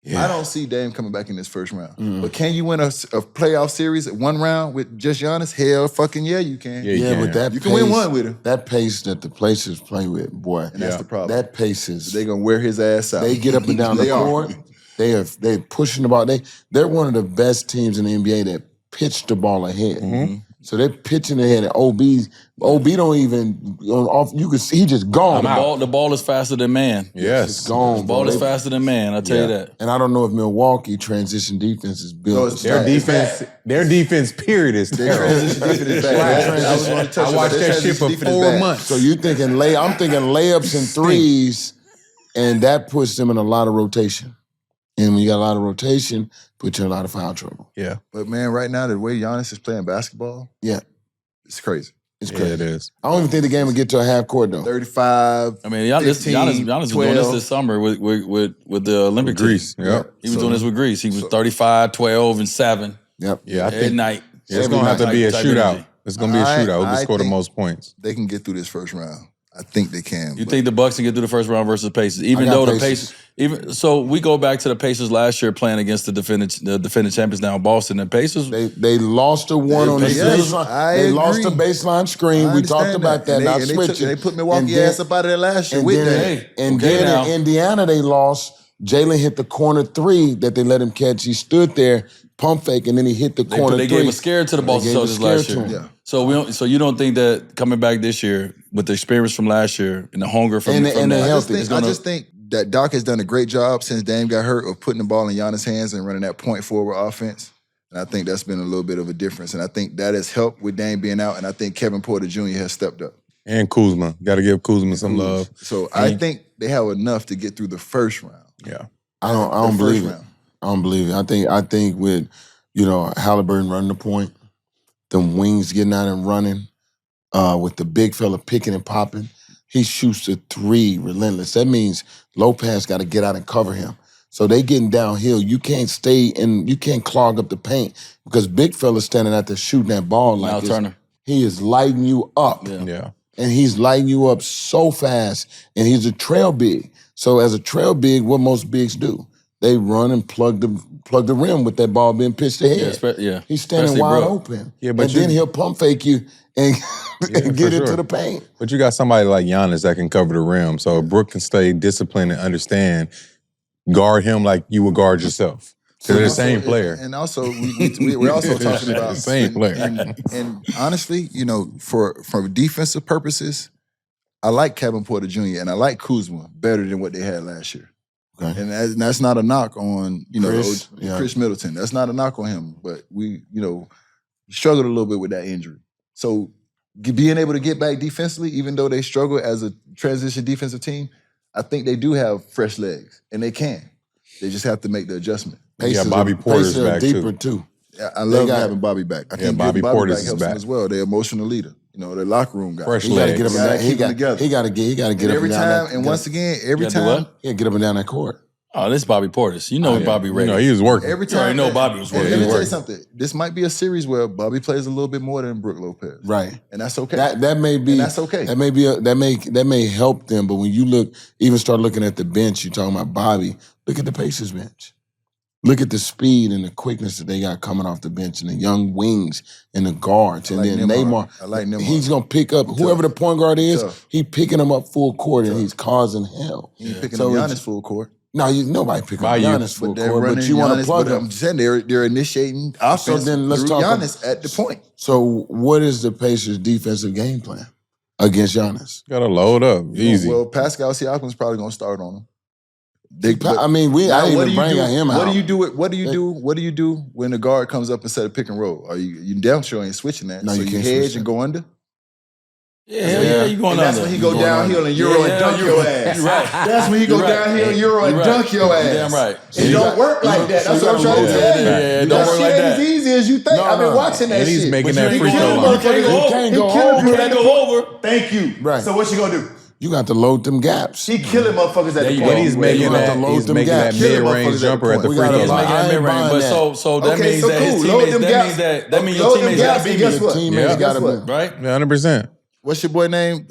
Yeah. I don't see Dame coming back in this first round. But can you win a playoff series at one round with just Giannis? Hell fucking yeah, you can. Yeah, but that You can win one with him. That pace that the Pacers play with, boy. And that's the problem. That pace is. They're going to wear his ass out. They get up and down the court. They're pushing the ball. They're one of the best teams in the NBA that pitch the ball ahead. So they're pitching ahead. And OB don't even off. You can see he just gone. The ball is faster than man. Yes. It's gone. The ball is faster than man. I tell you that. And I don't know if Milwaukee transition defense is built. Their defense period is terrible. Transition defense is bad. I watched that shit for 4 months. So you thinking I'm thinking layups and threes, and that puts them in a lot of rotation. And when you got a lot of rotation, put you in a lot of foul trouble. Yeah. But man, right now, the way Giannis is playing basketball, it's crazy. It's crazy. Yeah, it is. I don't even think the game will get to a half court though. 35. I mean, Giannis was doing this summer with the Olympic Greece. team. Yep. He was doing this with Greece. He was 35, 12, and 7 Yep. Yeah, I at think night. it's going to have to be a Type shootout. energy. It's going to be a shootout. Who can score the think most points? They can get through this first round. I think they can. You think the Bucks can get through the first round versus the Pacers, even got though the Pacers. Pacers. So we go back to the Pacers last year playing against the defending champions now in Boston. The Pacers. They lost the one on the baseline. They lost the baseline screen. We talked about that. Now switching. They put Milwaukee ass up out of there last year And with then, that. and then in Indiana they lost. Jalen hit the corner three that they let him catch. He stood there, pump fake, and then he hit the corner They three. gave a scare to the Boston Celtics last year. Yeah. So you don't think that coming back this year with the experience from last year and the hunger from And that, the health. I just think that Doc has done a great job since Dame got hurt of putting the ball in Giannis' hands and running that point forward offense. And I think that's been a little bit of a difference. And I think that has helped with Dame being out. And I think Kevin Porter Jr. has stepped up. And Kuzma. Got to give Kuzma some love. So I think they have enough to get through the first round. Yeah. I don't believe it. round. I don't believe it. I think with Halliburton running the point, the wings getting out and running, with the big fella picking and popping, he shoots the three relentless. That means Lopez got to get out and cover him. So they getting downhill. You can't you can't clog up the paint because big fella's standing out there shooting that ball like this. Turner. He is lighting you up. Yeah. And he's lighting you up so fast. And he's a trail big. So as a trail big, what most bigs do, they run and plug the rim with that ball being pitched ahead. Yeah. He's standing Especially wide Brook. open. Yeah, but then he'll pump fake you and get into the paint. But you got somebody like Giannis that can cover the rim. So if Brook can stay disciplined and understand, guard him like you would guard yourself. Because they're the same player. And also, we're also talking about the same player. And honestly, for defensive purposes, I like Kevin Porter Jr. and I like Kuzma better than what they had last year. Okay. And that's not a knock on Chris, Chris Middleton. That's not a knock on him. But we struggled a little bit with that injury. So being able to get back defensively, even though they struggle as a transition defensive team, I think they do have fresh legs, and they can. They just have to make the adjustment. Bobby Porter's Pacers are back deeper too. Yeah, I love having Bobby back. I think Bobby Portis is helps him back. as well. Their emotional leader, the locker room guy. Fresh He got to legs. get up and down. He got to get up And and every down. time, that, and once again, every You gotta do time, what? he got to get up and down that court. Oh, this is Bobby Portis. You know Bobby ready. He was working. every You already time. know Bobby was And working. let me He tell you was something. This might be a series where Bobby plays a little bit more than Brook Lopez, Right. and that's okay. That may be. And that's okay. That may be. That may help them. But when you start looking at the bench, you're talking about Bobby. Look at the Pacers bench. Look at the speed and the quickness that they got coming off the bench, and the young wings and the guards, and then Neymar. I like Neymar. He's gonna pick up whoever the point guard is. Tough. He picking them up full court, and he's causing hell. He ain't picking So up it's- Giannis full court. No, nobody picking up Bayou. Giannis full They're court, running but you want to Giannis, plug but him. I'm saying they're initiating offense then let's through talk Giannis at the point. So what is the Pacers' defensive game plan against Giannis? Got to load up. Easy. Well, Pascal Siakam's probably going to start on him. I didn't even bring him out. What do you do when the guard comes up and set a pick and roll? Are you damn sure ain't switching that? No, so you you can't hedge switch and that. go under? Yeah, you going And that's under. when he go going downhill under. and Euro and dunk your ass. You're right. That's when he go You're right. downhill, Euro and You're dunk your ass. You're damn right. It don't work like that. That's what I'm trying to tell you. Yeah, it don't That work shit like ain't that. as easy as you think. I've been no. watching that And he's shit. making But that you free ain't throw killing line. motherfuckers. Can't go killing over. people Can't at the go over. Thank you. Right. So what you gonna do? You got to load them gaps. He killing motherfuckers at There the you point. go. And he's Yeah, making you that, have to load he's them making that gaps. Killing mid-range motherfuckers at jumper the at the point. free We throw gotta He's line. making I that ain't mid-range, buying but that. so that Okay, means so that his cool. Load teammates. them That gaps. means that means your Load them teammates gaps, got to and beat guess you, what? Teammates Guess gotta what? be- right? 100%. What's your boy name,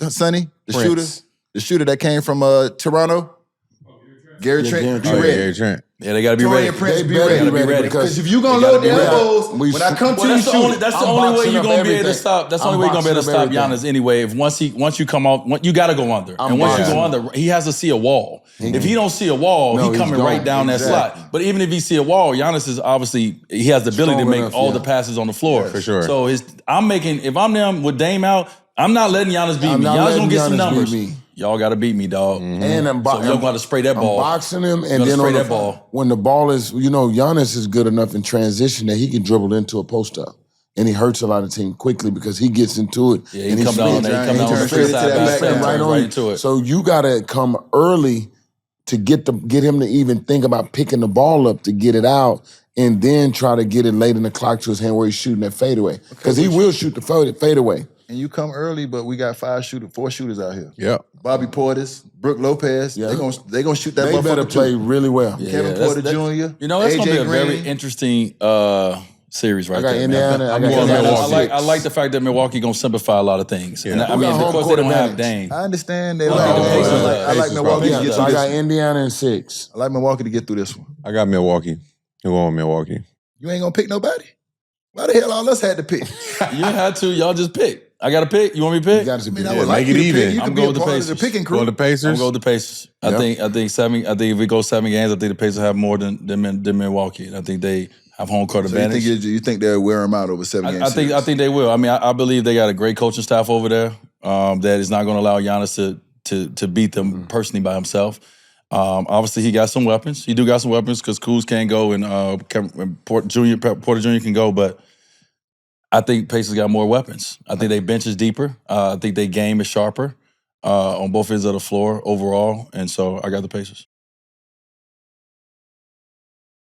Sonny? The Prince. shooter? The shooter that came from Toronto? Gary Yeah, Trent, Gary be Trent. Oh, yeah, ready. Gary Trent. Yeah, they got to be Torian ready. Prince, They be better ready. be ready Because because if you gonna they load gotta the be ready. elbows, We when I shoot- come to Well, you, that's the shoot only. it. That's the I'm only way boxing you're up gonna be able to everything. stop. That's the I'm only way you're gonna be able to boxing stop up Giannis anyway. If once you come out, you got to go under. I'm And once you boxing. go under, he has to see a wall. If he don't see a wall, No, he he's coming right gone. down that Exactly. slot. But even if he see a wall, Giannis is obviously he has the ability to Strong make enough, all yeah. the passes on the floor. For sure. So if I'm them with Dame out, I'm not letting Giannis beat I'm me. not Giannis letting gonna get some Giannis beat numbers. me. Y'all got to beat me, dog. And I'm So y'all got to spray that I'm ball. boxing him, gotta and then spray on that ball. when the ball is, Giannis is good enough in transition that he can dribble into a post up, and he hurts a lot of team quickly because he gets into it. Yeah, and he come down spins- there. He come and down on the turns free straight side, into that back, back turns line. right into it. So you got to come early to get him to even think about picking the ball up to get it out, and then try to get it late in the clock to his hand where he's shooting that fadeaway because he will shoot the fadeaway. And you come early, but we got 4 shooters out here. Yep. Bobby Portis, Brooke Lopez. Yeah. They gonna shoot that They motherfucker better play too. really well. Kevin that's- Porter that- Jr. You know, that's AJ gonna be a very Green. interesting series right I got there. Indiana. Man. I got going Indiana Milwaukee. I like the fact that Milwaukee gonna simplify a lot of things. And I We mean, got home because court they don't have advantage. Dame. I understand they Well, don't have the Dame, Pacers- but I like Pacers Milwaukee to probably- get So through I this got one. Indiana in 6. I like Milwaukee to get through this one. I got Milwaukee. You're going with Milwaukee. You ain't gonna pick nobody. Why the hell all us had to pick? You had to. Y'all just pick. I got to pick. You want me to pick? You got to I be mean, I there. would like make you it to pick. even. You I'm can be going a with the part of the Pacers. picking Going crew. to Pacers. I'm going with the Pacers. I Yeah. think 7. I think if we go 7 games, I think the Pacers have more than Milwaukee. And I think they have home court So advantage. you think they'll wear them out over 7 games? I think they will. I mean, I believe they got a great coaching staff over there that is not going to allow Giannis to beat them personally by himself. Obviously, he got some weapons. He do got some weapons because Kuz can't go and Porter Jr. can go, but I think Pacers got more weapons. I think they bench is deeper. I think their game is sharper on both ends of the floor overall, and so I got the Pacers.